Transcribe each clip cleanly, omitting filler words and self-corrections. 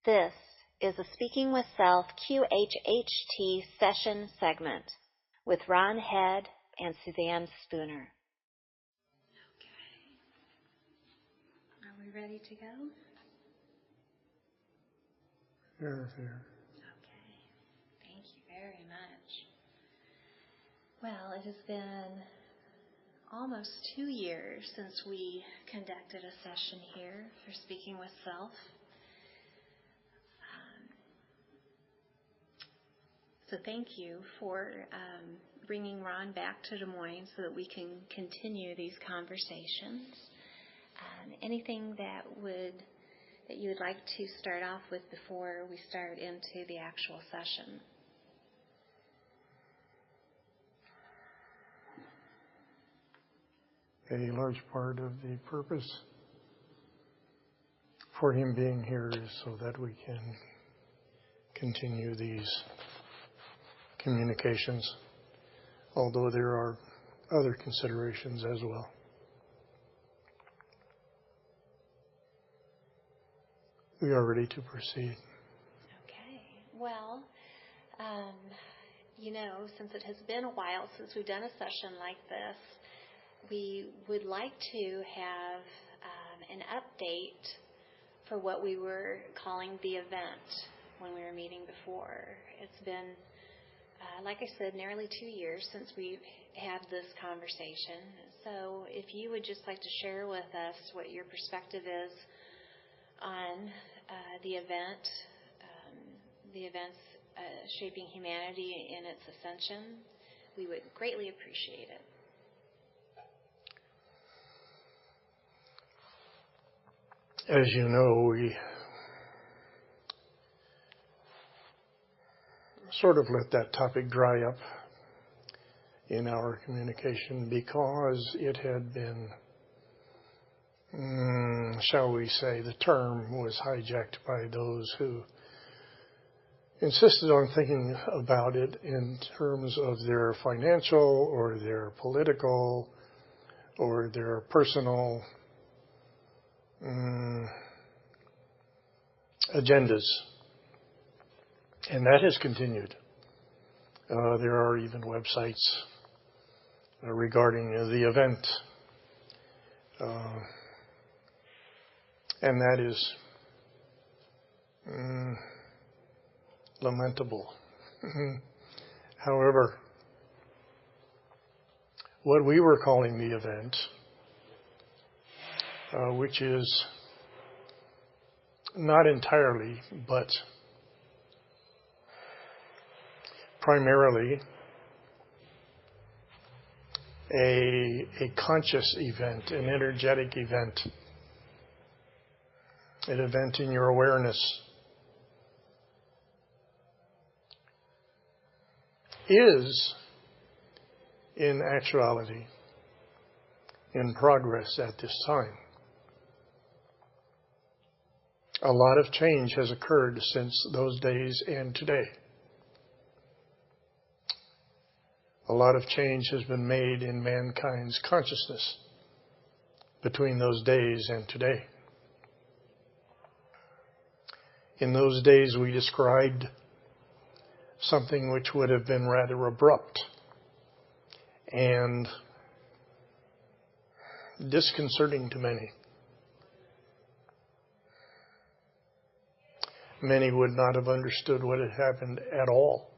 This is a Speaking with Self QHHT session segment with Ron Head and Suzanne Spooner. Okay. Are we ready to go? Here. Okay. Thank you very much. Well, it has been almost 2 years since we conducted a session here for Speaking with Self. So thank you for bringing Ron back to Des Moines so that we can continue these conversations. Anything that you would like to start off with before we start into the actual session? A large part of the purpose for him being here is so that we can continue these communications, although there are other considerations as well. We are ready to proceed. Okay. Well, since it has been a while since we've done a session like this, we would like to have an update for what we were calling the event when we were meeting before. It's been, like I said, nearly 2 years since we've had this conversation. So if you would just like to share with us what your perspective is on the events shaping humanity in its ascension, we would greatly appreciate it. As you know, we sort of let that topic dry up in our communication because it had been, shall we say, the term was hijacked by those who insisted on thinking about it in terms of their financial or their political or their personal agendas. And that has continued. There are even websites regarding the event. And that is lamentable. However, what we were calling the event, which is not entirely, but primarily a conscious event, an energetic event, an event in your awareness, is in actuality in progress at this time. A lot of change has occurred since those days and today. A lot of change has been made in mankind's consciousness between those days and today. In those days, we described something which would have been rather abrupt and disconcerting to many. Many would not have understood what had happened at all.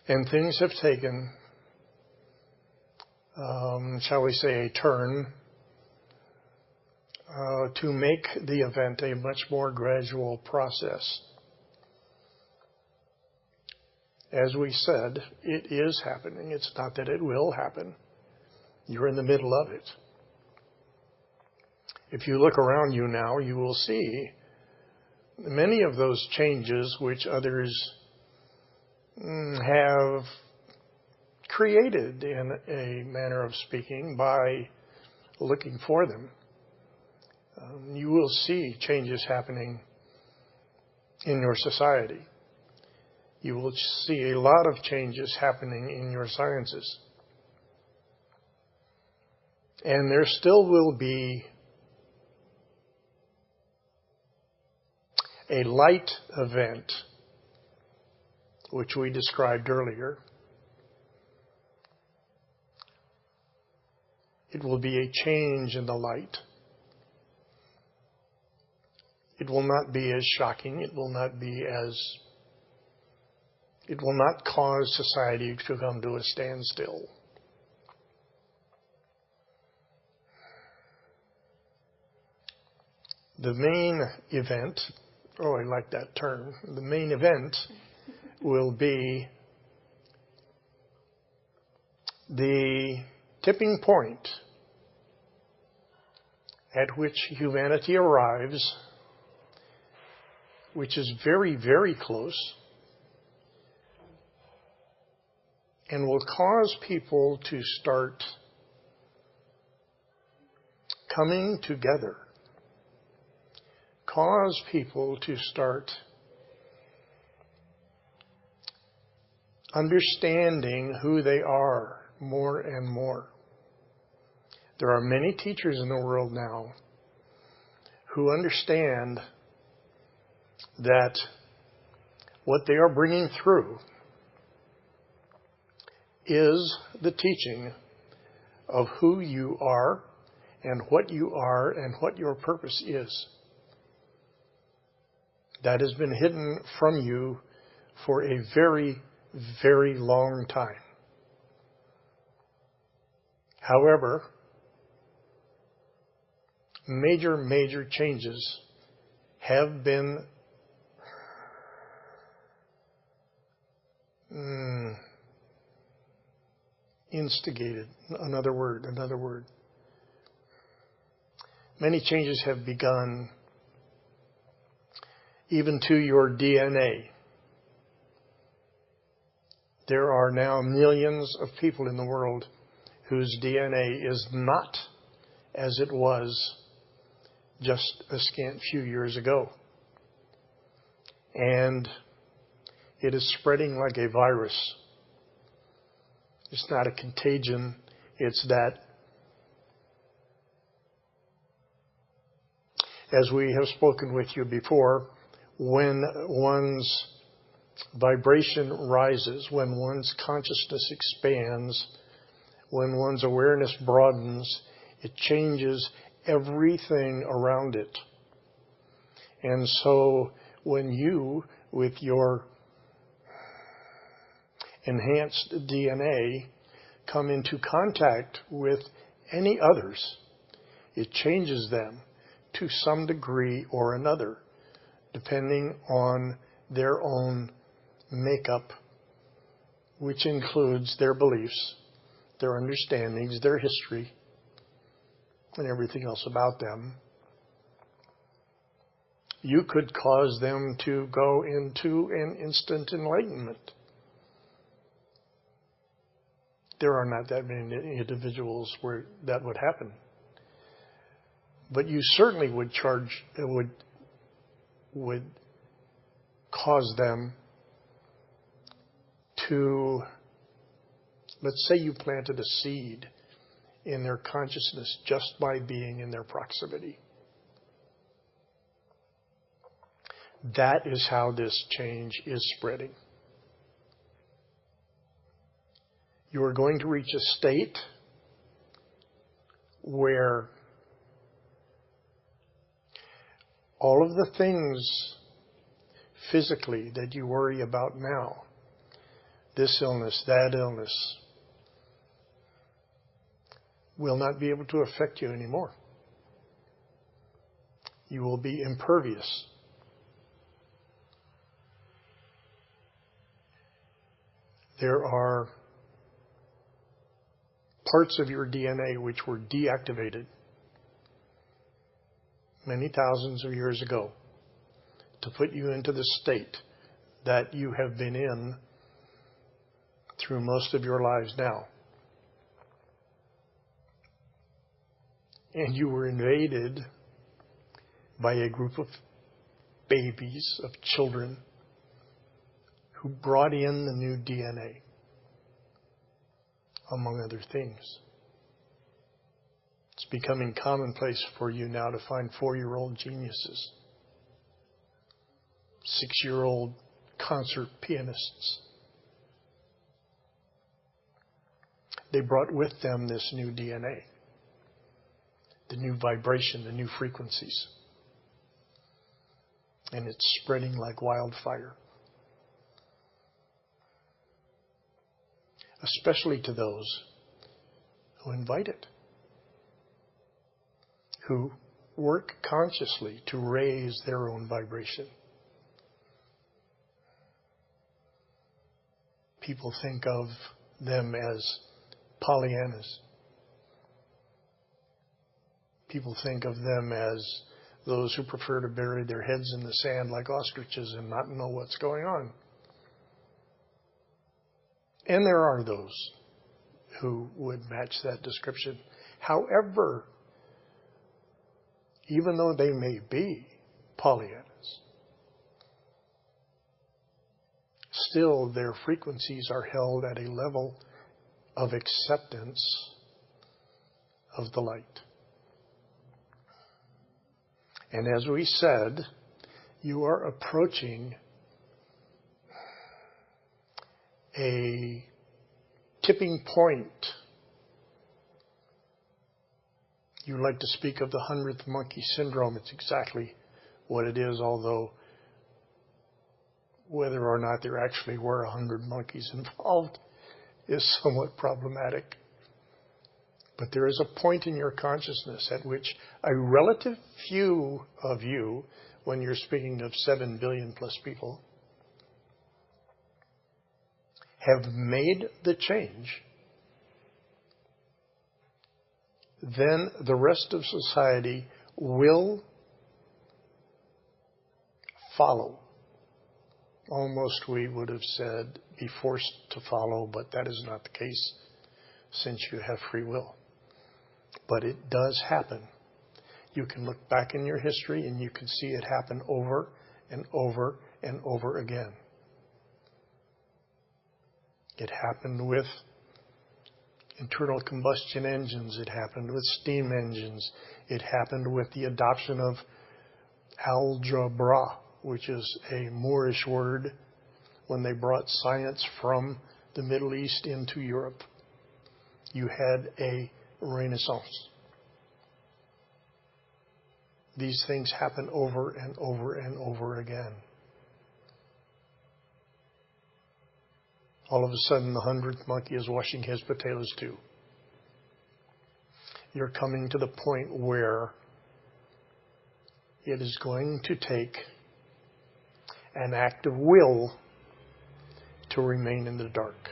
And things have taken, shall we say, a turn to make the event a much more gradual process. As we said, it is happening. It's not that it will happen. You're in the middle of it. If you look around you now, you will see many of those changes which others have created, in a manner of speaking, by looking for them. You will see changes happening in your society. You will see a lot of changes happening in your sciences. And there still will be a light event, which we described earlier. It will be a change in the light. It will not be as shocking. It will not cause society to come to a standstill. The main event, I like that term, the main event will be the tipping point at which humanity arrives, which is very, very close, and will cause people to start coming together, cause people to start understanding who they are more and more. There are many teachers in the world now who understand that what they are bringing through is the teaching of who you are and what your purpose is. That has been hidden from you for a very, very long time. However, major changes have been instigated. Another word. Many changes have begun even to your DNA. There are now millions of people in the world whose DNA is not as it was just a scant few years ago. And it is spreading like a virus. It's not a contagion. It's that, as we have spoken with you before, when one's vibration rises, when one's consciousness expands, when one's awareness broadens, it changes everything around it. And so when you, with your enhanced DNA, come into contact with any others, it changes them to some degree or another, depending on their own makeup, which includes their beliefs, their understandings, their history, and everything else about them. You could cause them to go into an instant enlightenment. There are not that many individuals where that would happen. But you certainly would cause them to, let's say you planted a seed in their consciousness just by being in their proximity. That is how this change is spreading. You are going to reach a state where all of the things physically that you worry about now, this illness, that illness, will not be able to affect you anymore. You will be impervious. There are parts of your DNA which were deactivated many thousands of years ago to put you into the state that you have been in through most of your lives now. And you were invaded by a group of babies, of children, who brought in the new DNA, among other things. It's becoming commonplace for you now to find 4-year-old geniuses. 6-year-old concert pianists. They brought with them this new DNA, the new vibration, the new frequencies. And it's spreading like wildfire. Especially to those who invite it, who work consciously to raise their own vibration. People think of them as Pollyannas. People think of them as those who prefer to bury their heads in the sand like ostriches and not know what's going on. And there are those who would match that description. However, even though they may be Pollyannas, still their frequencies are held at a level of acceptance of the light. And as we said, you are approaching a tipping point. You like to speak of the 100th monkey syndrome. It's exactly what it is, although whether or not there actually were 100 monkeys involved is somewhat problematic. But there is a point in your consciousness at which a relative few of you, when you're speaking of 7 billion plus people, have made the change. Then the rest of society will follow. Almost, we would have said, be forced to follow, but that is not the case since you have free will. But it does happen. You can look back in your history and you can see it happen over and over and over again. It happened with internal combustion engines. It happened with steam engines. It happened with the adoption of algebra, which is a Moorish word, when they brought science from the Middle East into Europe. You had a renaissance. These things happen over and over and over again. All of a sudden, the 100th monkey is washing his potatoes too. You're coming to the point where it is going to take an act of will to remain in the dark.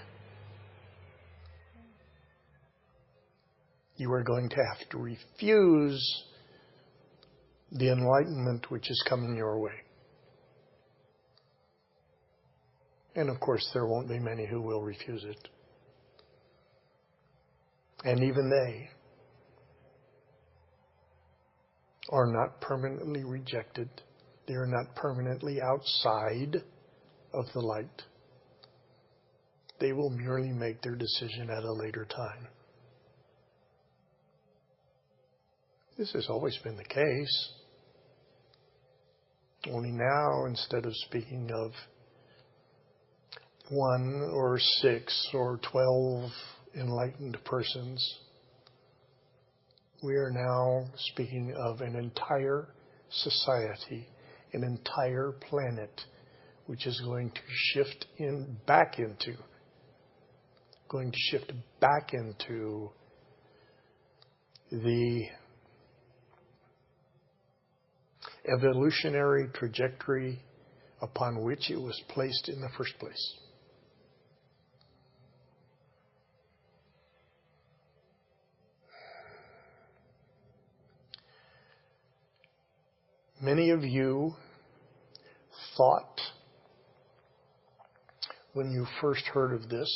You are going to have to refuse the enlightenment which is coming your way. And of course, there won't be many who will refuse it. And even they are not permanently rejected. They are not permanently outside of the light. They will merely make their decision at a later time. This has always been the case. Only now, instead of speaking of 1 or 6 or 12 enlightened persons, we are now speaking of an entire society, an entire planet, which is going to shift back into the evolutionary trajectory upon which it was placed in the first place. Many of you thought, when you first heard of this,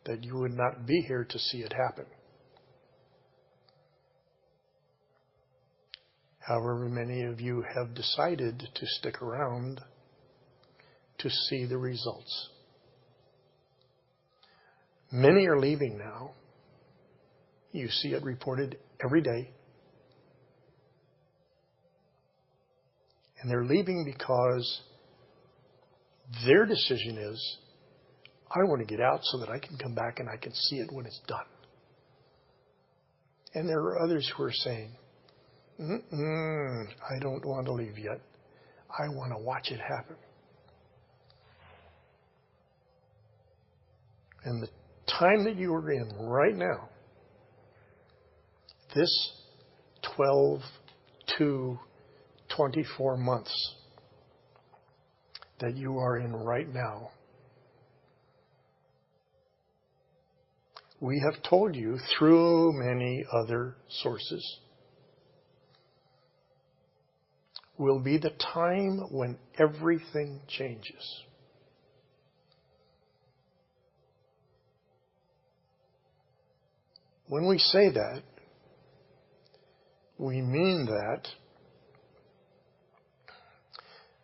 that you would not be here to see it happen. However, many of you have decided to stick around to see the results. Many are leaving now. You see it reported every day. And they're leaving because their decision is, I want to get out so that I can come back and I can see it when it's done. And there are others who are saying, I don't want to leave yet. I want to watch it happen. And the time that you are in right now, this 12 to 24 months that you are in right now, we have told you through many other sources, will be the time when everything changes. When we say that, we mean that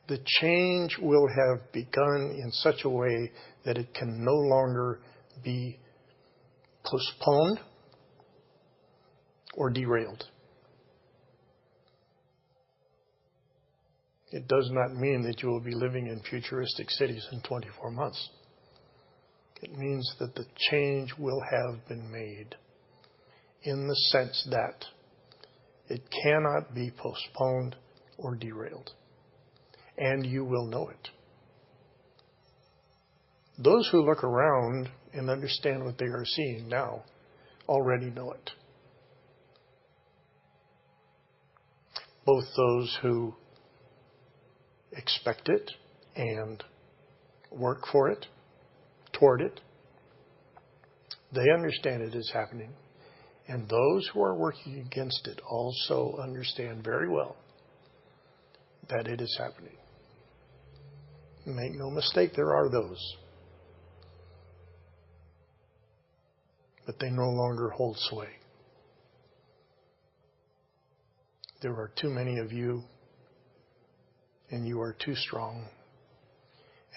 the change will have begun in such a way that it can no longer be postponed or derailed. It does not mean that you will be living in futuristic cities in 24 months. It means that the change will have been made in the sense that it cannot be postponed or derailed. And you will know it. Those who look around and understand what they are seeing now already know it. Both those who expect it and work for it, toward it, they understand it is happening. And those who are working against it also understand very well that it is happening. Make no mistake, there are those. But they no longer hold sway. There are too many of you, and you are too strong.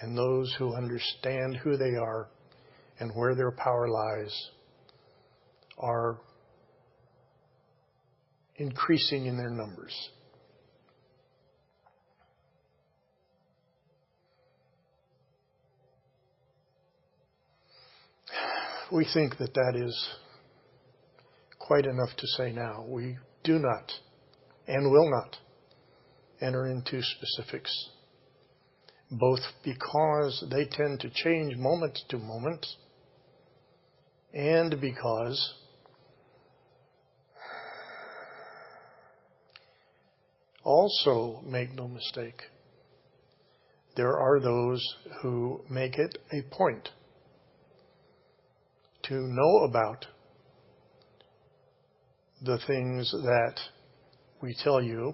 And those who understand who they are and where their power lies are increasing in their numbers. We think that that is quite enough to say now. We do not and will not enter into specifics, both because they tend to change moment to moment and because also, make no mistake, there are those who make it a point to know about the things that we tell you,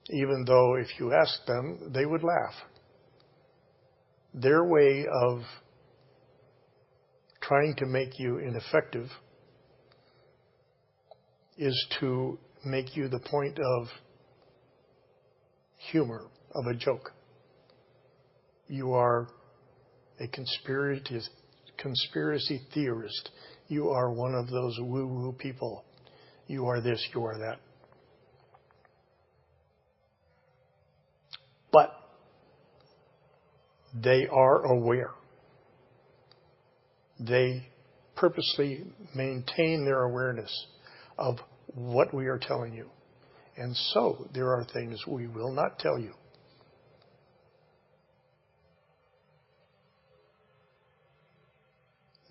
even though if you ask them, they would laugh. Their way of trying to make you ineffective is to make you the point of humor, of a joke. You are a conspiracy theorist. You are one of those woo-woo people. You are this, you are that. But they are aware. They purposely maintain their awareness of what we are telling you. And so there are things we will not tell you.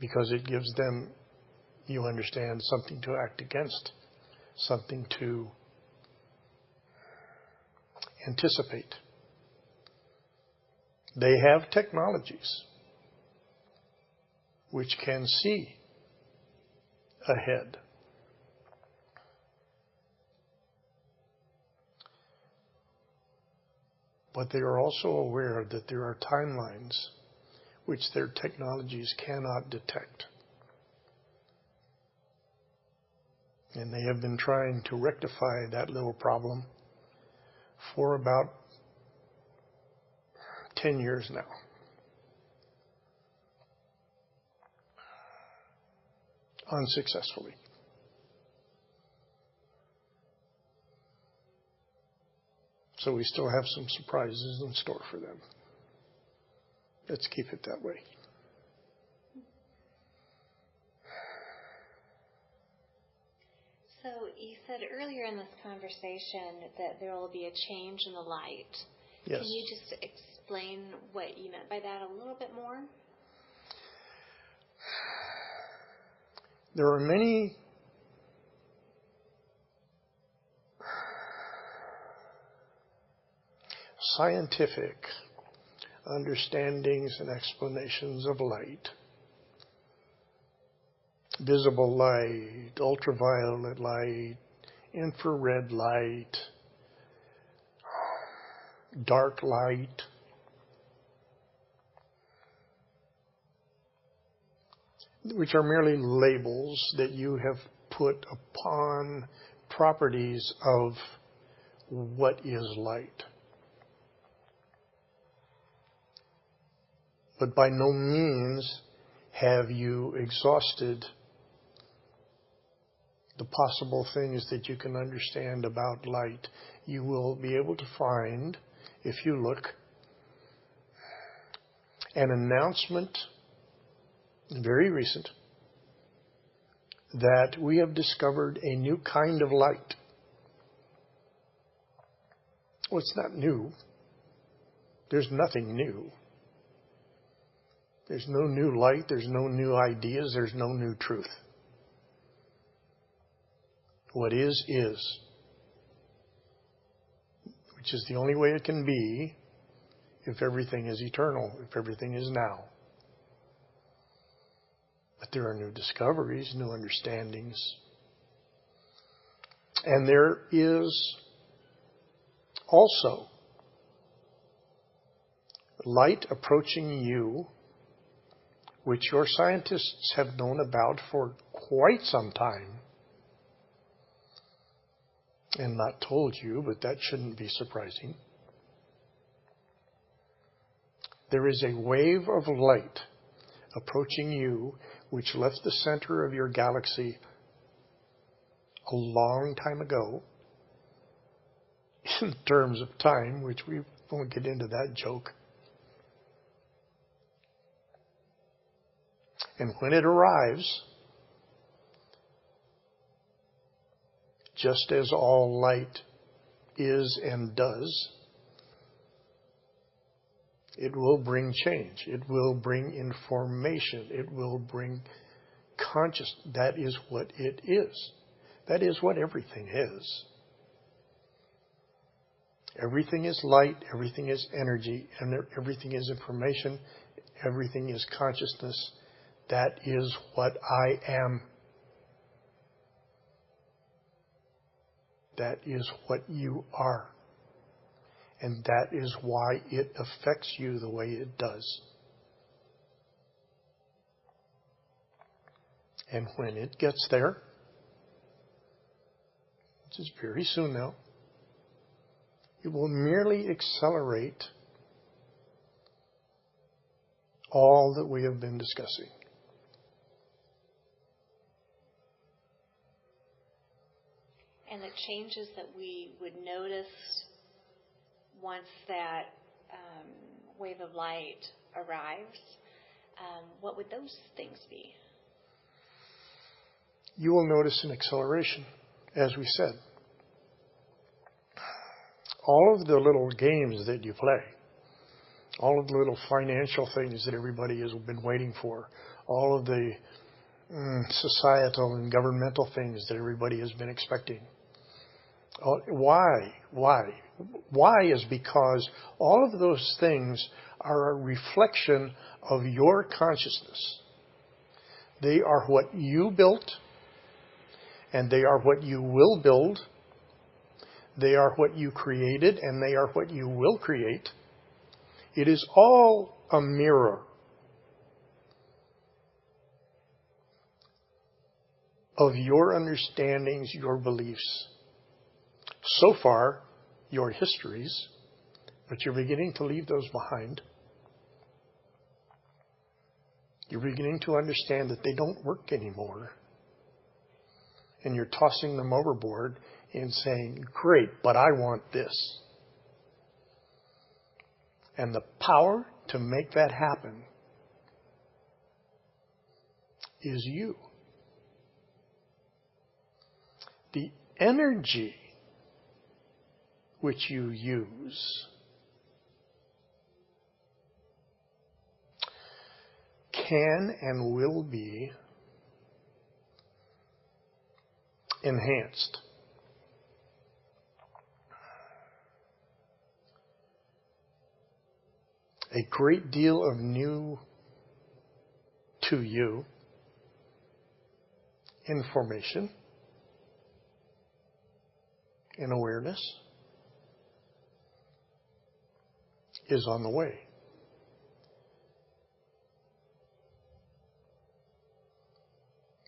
Because it gives them, you understand, something to act against, something to anticipate. They have technologies which can see ahead. But they are also aware that there are timelines which their technologies cannot detect. And they have been trying to rectify that little problem for about 10 years now. Unsuccessfully. So we still have some surprises in store for them. Let's keep it that way. So you said earlier in this conversation that there will be a change in the light. Yes. Can you just explain what you meant by that a little bit more? There are many scientific understandings and explanations of light. Visible light, ultraviolet light, infrared light, dark light. Which are merely labels that you have put upon properties of what is light. But by no means have you exhausted the possible things that you can understand about light. You will be able to find, if you look, an announcement, very recent, that we have discovered a new kind of light. Well, it's not new. There's nothing new. There's no new light. There's no new ideas. There's no new truth. What is, which is the only way it can be if everything is eternal, if everything is now. But there are new discoveries, new understandings. And there is also light approaching you, which your scientists have known about for quite some time and not told you, but that shouldn't be surprising. There is a wave of light approaching you which left the center of your galaxy a long time ago, in terms of time, which we won't get into that joke. And when it arrives, just as all light is and does, it will bring change. It will bring information. It will bring consciousness. That is what it is. That is what everything is. Everything is light. Everything is energy. And everything is information. Everything is consciousness. That is what I am. That is what you are. And that is why it affects you the way it does. And when it gets there, which is very soon now, it will merely accelerate all that we have been discussing. And the changes that we would notice once that wave of light arrives, what would those things be? You will notice an acceleration, as we said. All of the little games that you play, all of the little financial things that everybody has been waiting for, all of the societal and governmental things that everybody has been expecting. Why? Why is because all of those things are a reflection of your consciousness. They are what you built, and they are what you will build. They are what you created, and they are what you will create. It is all a mirror of your understandings, your beliefs. So far, your histories, but you're beginning to leave those behind. You're beginning to understand that they don't work anymore. And you're tossing them overboard and saying, great, but I want this. And the power to make that happen is you. The energy which you use can and will be enhanced. A great deal of new to you information and awareness is on the way.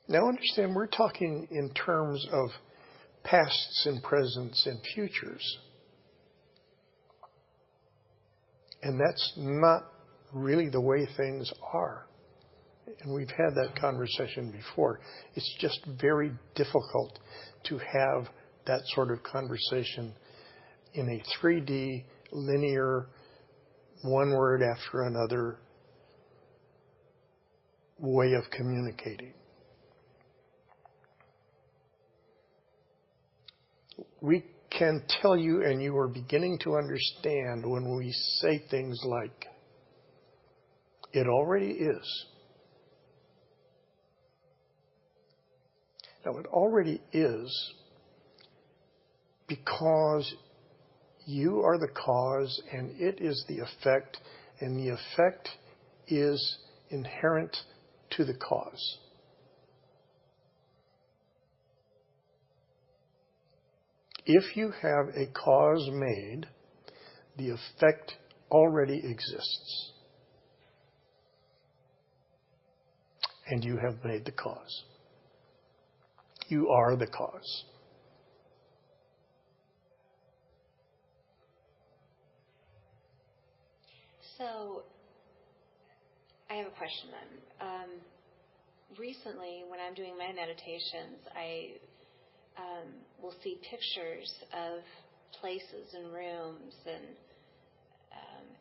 Now understand, we're talking in terms of pasts and presents and futures. And that's not really the way things are. And we've had that conversation before. It's just very difficult to have that sort of conversation in a 3D, linear, one word after another way of communicating. We can tell you, and you are beginning to understand when we say things like, it already is. Now, it already is because you are the cause and it is the effect, and the effect is inherent to the cause. If you have a cause made, the effect already exists. And you have made the cause. You are the cause. So, I have a question then. Recently, when I'm doing my meditations, I will see pictures of places and rooms and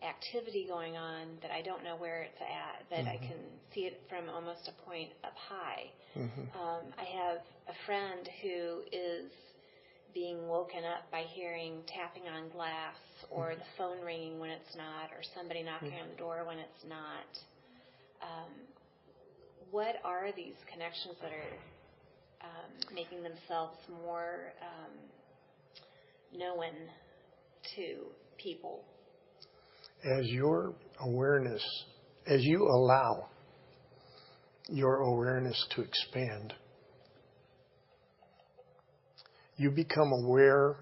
activity going on that I don't know where it's at, but I can see it from almost a point up high. I have a friend who is being woken up by hearing tapping on glass or the phone ringing when it's not, or somebody knocking on the door when it's not. What are these connections that are making themselves more known to people? As your awareness, as you allow your awareness to expand, you become aware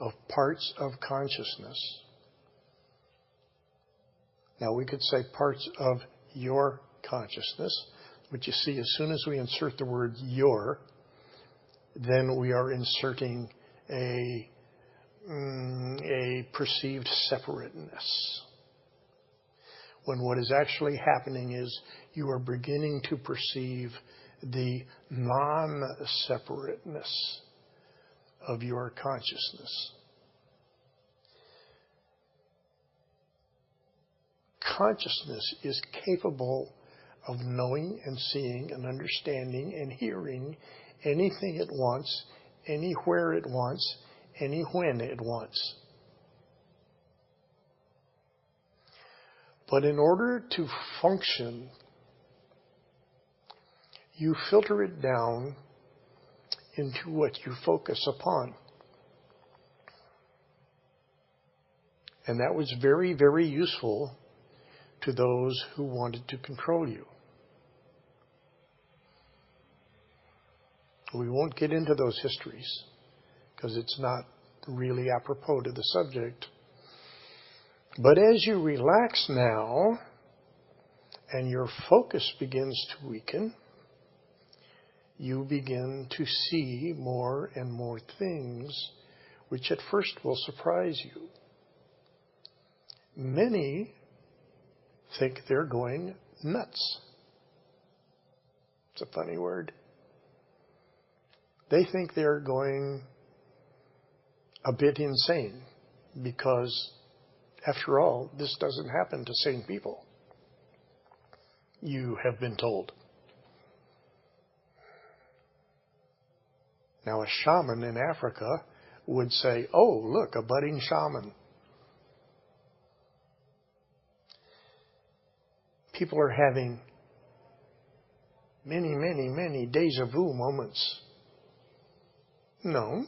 of parts of consciousness. Now, we could say parts of your consciousness, but you see, as soon as we insert the word your, then we are inserting a perceived separateness. When what is actually happening is you are beginning to perceive the non-separateness of your consciousness. Consciousness is capable of knowing and seeing and understanding and hearing anything it wants, anywhere it wants, any when it wants. But in order to function, you filter it down into what you focus upon. And that was very, very useful to those who wanted to control you. We won't get into those histories because it's not really apropos to the subject. But as you relax now and your focus begins to weaken, you begin to see more and more things which at first will surprise you. Many think they're going nuts. It's a funny word. They think they're going a bit insane. because, after all, this doesn't happen to sane people. You have been told. Now, a shaman in Africa would say, oh, look, a budding shaman. People are having many, many, many deja vu moments. No.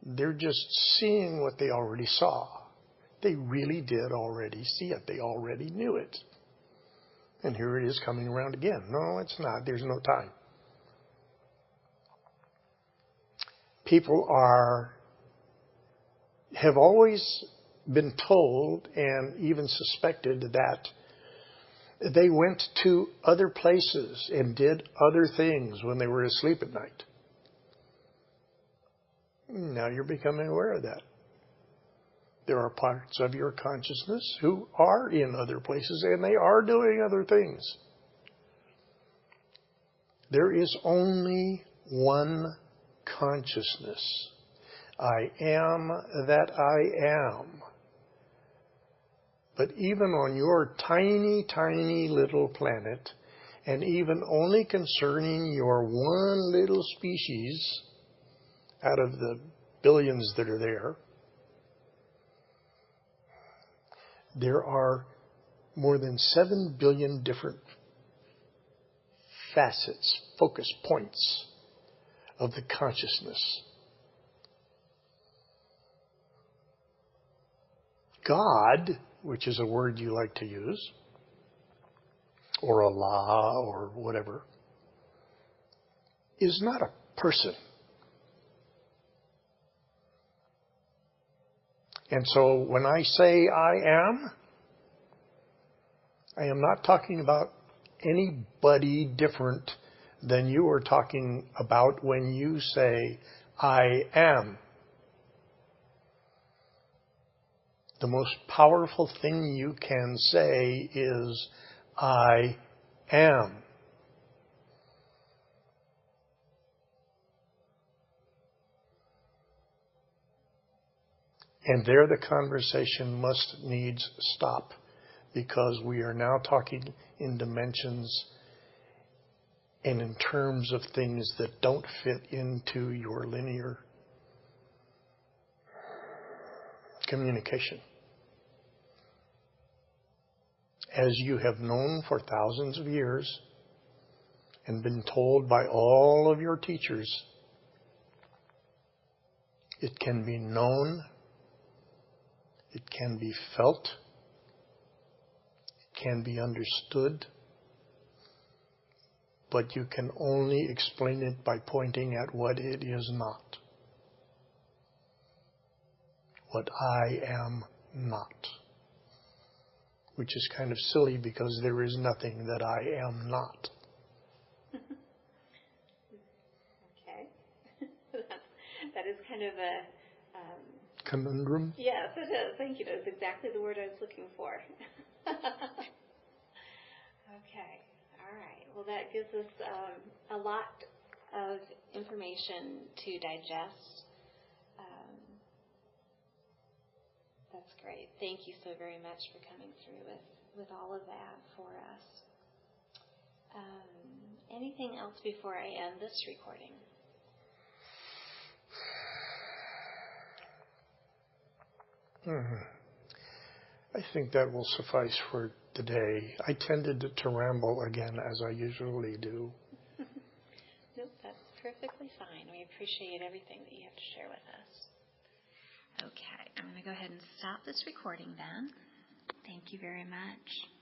They're just seeing what they already saw. They really did already see it. They already knew it. And here it is coming around again. No, it's not. There's no time. People have always been told and even suspected that they went to other places and did other things when they were asleep at night. Now you're becoming aware of that. There are parts of your consciousness who are in other places and they are doing other things. There is only one consciousness. I am that I am. But even on your tiny, tiny little planet, and even only concerning your one little species out of the billions that are there, there are more than 7 billion different facets, focus points of the consciousness. God, which is a word you like to use, or Allah, or whatever, is not a person. And so when I say I am not talking about anybody different than you are talking about when you say I am. The most powerful thing you can say is I am. And there the conversation must needs stop, because we are now talking in dimensions and in terms of things that don't fit into your linear communication. As you have known for thousands of years and been told by all of your teachers, it can be known, it can be felt, it can be understood, but you can only explain it by pointing at what it is not. What I am not. Which is kind of silly because there is nothing that I am not. Okay. That is kind of a... conundrum? Yes, it is. Thank you. That's exactly the word I was looking for. Okay. All right. Well, that gives us a lot of information to digest. That's great. Thank you so very much for coming through with all of that for us. Anything else before I end this recording? I think that will suffice for today. I tended to ramble again, as I usually do. Nope, that's perfectly fine. We appreciate everything that you have to share with us. Okay, I'm going to go ahead and stop this recording then. Thank you very much.